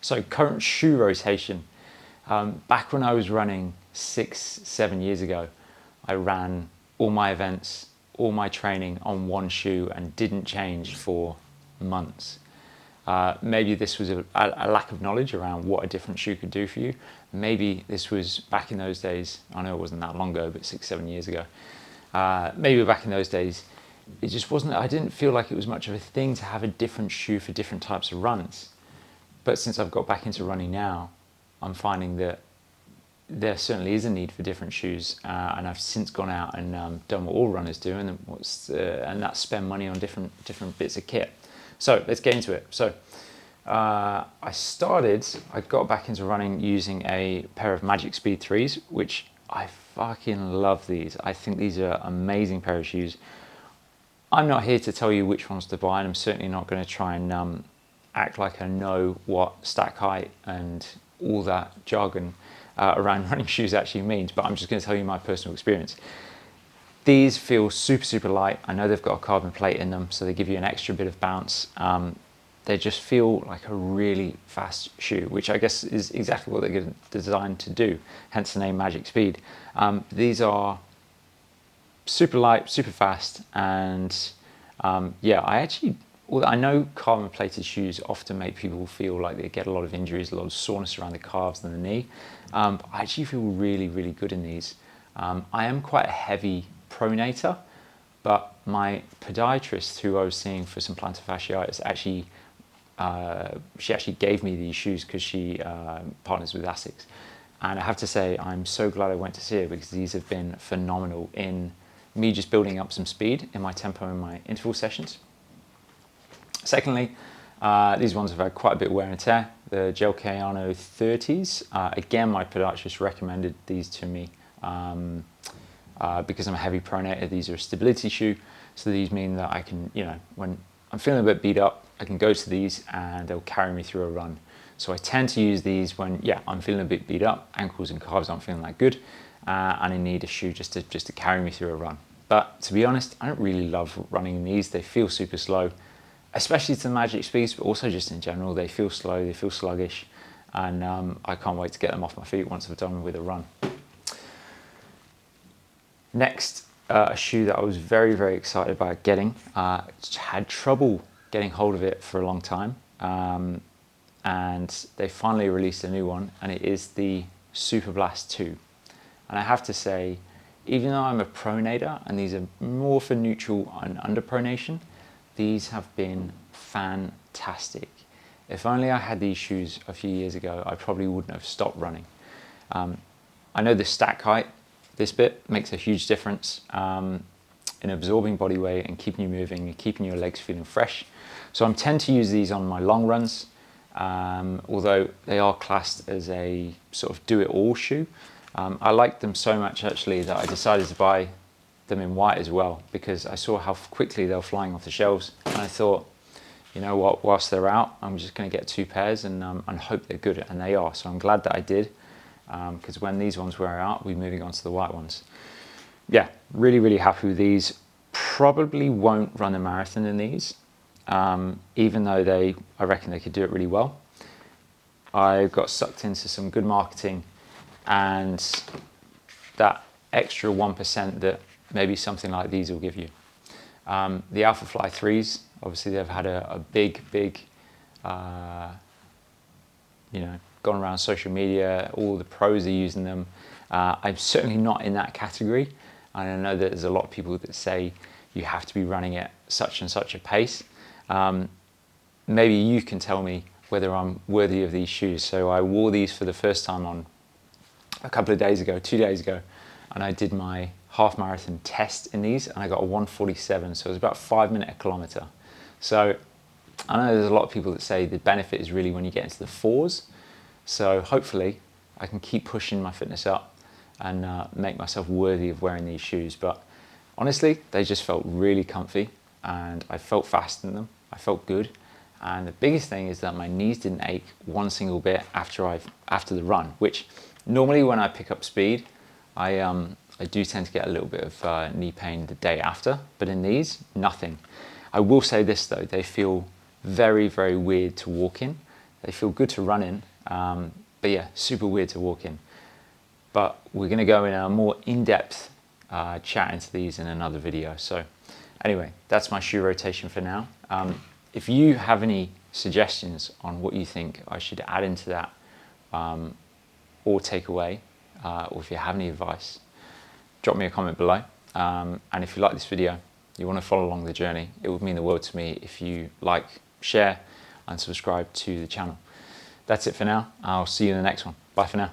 So current shoe rotation. Back when I was running 6-7 years ago, I ran all my events, all my training on one shoe and didn't change for months. Maybe this was a lack of knowledge around what a different shoe could do for you. Maybe this was back in those days, I know it wasn't that long ago, but 6-7 years ago. Maybe back in those days, it just wasn't, I didn't feel like it was much of a thing to have a different shoe for different types of runs. But since I've got back into running now, I'm finding that there certainly is a need for different shoes, and I've since gone out and done what all runners do, and that's spend money on different bits of kit. So let's get into it. So I got back into running using a pair of Magic Speed 3s, which I fucking love these. I think these are an amazing pair of shoes. I'm not here to tell you which ones to buy, and I'm certainly not going to try and act like I know what stack height and all that jargon around running shoes actually means, but I'm just going to tell you my personal experience. These feel super, super light. I know they've got a carbon plate in them, so they give you an extra bit of bounce. They just feel like a really fast shoe, which I guess is exactly what they're designed to do, hence the name Magic Speed. These are super light, super fast, and I know carbon plated shoes often make people feel like they get a lot of injuries, a lot of soreness around the calves and the knee. But I actually feel really, really good in these. I am quite a heavy pronator, but my podiatrist, who I was seeing for some plantar fasciitis, she actually gave me these shoes because she partners with ASICS. And I have to say, I'm so glad I went to see her, because these have been phenomenal in me just building up some speed in my tempo in my interval sessions. Secondly, these ones have had quite a bit of wear and tear. The Gel Kayano 30s, again, my podiatrist recommended these to me because I'm a heavy pronator. These are a stability shoe, so these mean that I can, when I'm feeling a bit beat up, I can go to these and they'll carry me through a run. So I tend to use these when, I'm feeling a bit beat up, ankles and calves aren't feeling that good, and I need a shoe just to carry me through a run. But to be honest, I don't really love running in these. They feel super slow, especially to the Magic Speeds, but also just in general. They feel slow, they feel sluggish, and I can't wait to get them off my feet once I've done with a run. Next, a shoe that I was very, very excited about getting. Had trouble getting hold of it for a long time, and they finally released a new one, and it is the Superblast 2. And I have to say, even though I'm a pronator, and these are more for neutral and underpronation, these have been fantastic. If only I had these shoes a few years ago, I probably wouldn't have stopped running. I know the stack height, this bit, makes a huge difference in absorbing body weight and keeping you moving and keeping your legs feeling fresh. So I tend to use these on my long runs, although they are classed as a sort of do-it-all shoe. I like them so much actually that I decided to buy them in white as well, because I saw how quickly they were flying off the shelves, and I thought, you know what, whilst they're out, I'm just going to get 2 pairs and hope they're good, and they are. So I'm glad that I did, because when these ones wear out, we're moving on to the white ones. Yeah, really, really happy with these. Probably won't run a marathon in these, even though I reckon they could do it really well. I got sucked into some good marketing and that extra 1% that maybe something like these will give you. The Alphafly 3s, obviously they've had a big, gone around social media, all the pros are using them. I'm certainly not in that category. And I know that there's a lot of people that say you have to be running at such and such a pace. Maybe you can tell me whether I'm worthy of these shoes. So I wore these for the first time on a couple of days ago, 2 days ago, and I did my half marathon test in these, and I got a 1:47, so it was about 5 minutes a kilometer. So I know there's a lot of people that say the benefit is really when you get into the 4s. So hopefully I can keep pushing my fitness up and make myself worthy of wearing these shoes. But honestly, they just felt really comfy, and I felt fast in them. I felt good. And the biggest thing is that my knees didn't ache one single bit after the run, which normally when I pick up speed, I do tend to get a little bit of knee pain the day after, but in these, nothing. I will say this though, they feel very, very weird to walk in. They feel good to run in, but yeah, super weird to walk in. But we're going to go in a more in-depth chat into these in another video. So anyway, that's my shoe rotation for now. If you have any suggestions on what you think I should add into that or take away, or if you have any advice, drop me a comment below. And if you like this video, you want to follow along the journey, it would mean the world to me if you like, share and subscribe to the channel. That's it for now. I'll see you in the next one. Bye for now.